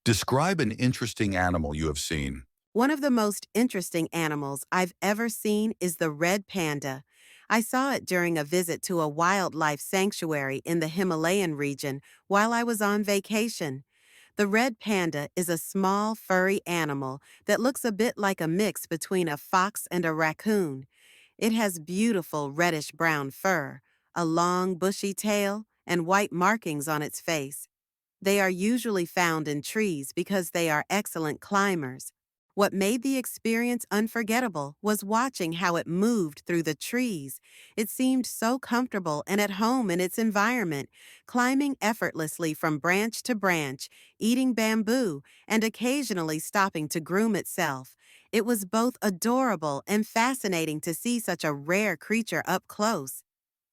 Describe an interesting animal you have seen. One of the most interesting animals I've ever seen is the red panda. I saw it during a visit to a wildlife sanctuary in the Himalayan region while I was on vacation. The red panda is a small, furry animal that looks a bit like a mix between a fox and a raccoon. It has beautiful reddish-brown fur, a long, bushy tail, and white markings on its face. They are usually found in trees because they are excellent climbers. What made the experience unforgettable was watching how it moved through the trees. It seemed so comfortable and at home in its environment, climbing effortlessly from branch to branch, eating bamboo, and occasionally stopping to groom itself. It was both adorable and fascinating to see such a rare creature up close.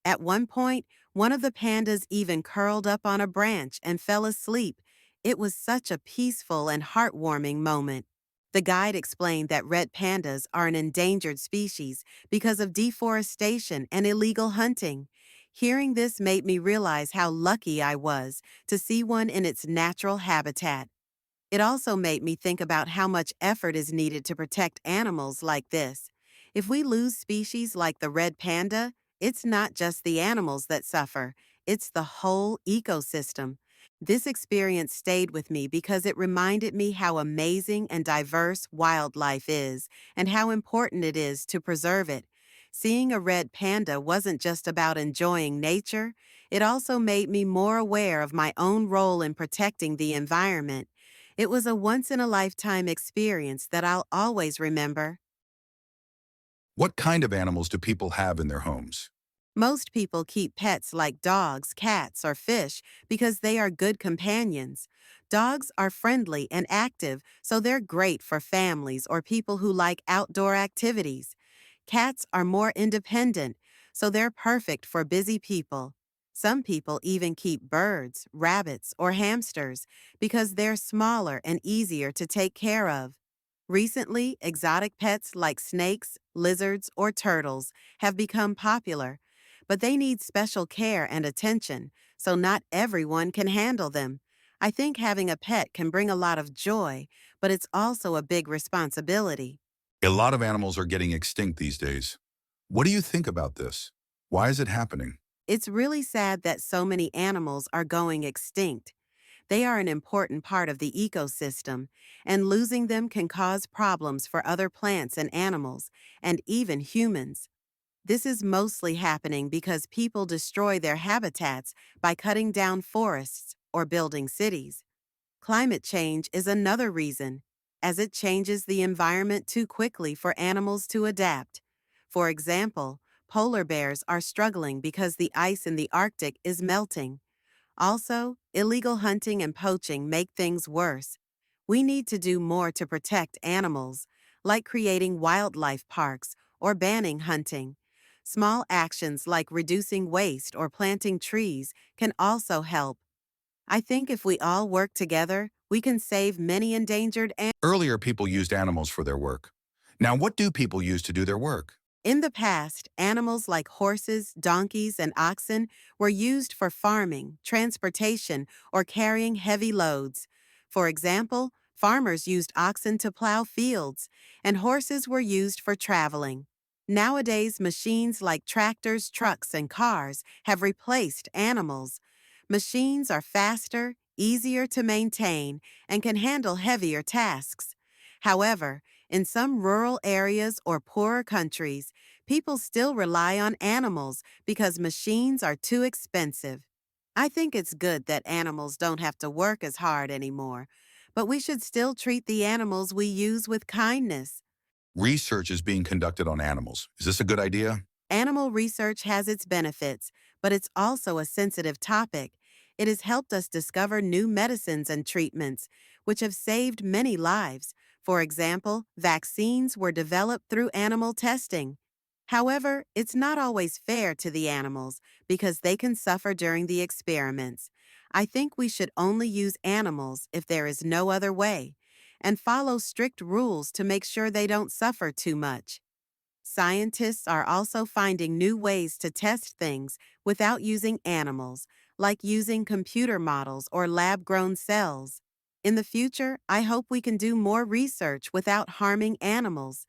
At one point, one of the pandas even curled up on a branch and fell asleep. It was such a peaceful and heartwarming moment. The guide explained that red pandas are an endangered species because of deforestation and illegal hunting. Hearing this made me realize how lucky I was to see one in its natural habitat. It also made me think about how much effort is needed to protect animals like this. If we lose species like the red panda, it's not just the animals that suffer, it's the whole ecosystem. This experience stayed with me because it reminded me how amazing and diverse wildlife is and how important it is to preserve it. Seeing a red panda wasn't just about enjoying nature, it also made me more aware of my own role in protecting the environment. It was a once-in-a-lifetime experience that I'll always remember. What kind of animals do people have in their homes? Most people keep pets like dogs, cats, or fish because they are good companions. Dogs are friendly and active, so they're great for families or people who like outdoor activities. Cats are more independent, so they're perfect for busy people. Some people even keep birds, rabbits, or hamsters because they're smaller and easier to take care of. Recently, exotic pets like snakes, lizards, or turtles have become popular, but they need special care and attention, so not everyone can handle them. I think having a pet can bring a lot of joy, but it's also a big responsibility. A lot of animals are getting extinct these days. What do you think about this? Why is it happening? It's really sad that so many animals are going extinct. They are an important part of the ecosystem, and losing them can cause problems for other plants and animals, and even humans. This is mostly happening because people destroy their habitats by cutting down forests or building cities. Climate change is another reason, as it changes the environment too quickly for animals to adapt. For example, polar bears are struggling because the ice in the Arctic is melting. Also, illegal hunting and poaching make things worse. We need to do more to protect animals, like creating wildlife parks or banning hunting. Small actions like reducing waste or planting trees can also help. I think if we all work together, we can save many endangered animals. Earlier, people used animals for their work. Now, what do people use to do their work? In the past, animals like horses, donkeys, and oxen were used for farming, transportation, or carrying heavy loads. For example, farmers used oxen to plow fields, and horses were used for traveling. Nowadays, machines like tractors, trucks, and cars have replaced animals. Machines are faster, easier to maintain, and can handle heavier tasks. However, in some rural areas or poorer countries, people still rely on animals because machines are too expensive. I think it's good that animals don't have to work as hard anymore, but we should still treat the animals we use with kindness. Research is being conducted on animals. Is this a good idea? Animal research has its benefits, but it's also a sensitive topic. It has helped us discover new medicines and treatments, which have saved many lives. For example, vaccines were developed through animal testing. However, it's not always fair to the animals because they can suffer during the experiments. I think we should only use animals if there is no other way, and follow strict rules to make sure they don't suffer too much. Scientists are also finding new ways to test things without using animals, like using computer models or lab-grown cells. In the future, I hope we can do more research without harming animals.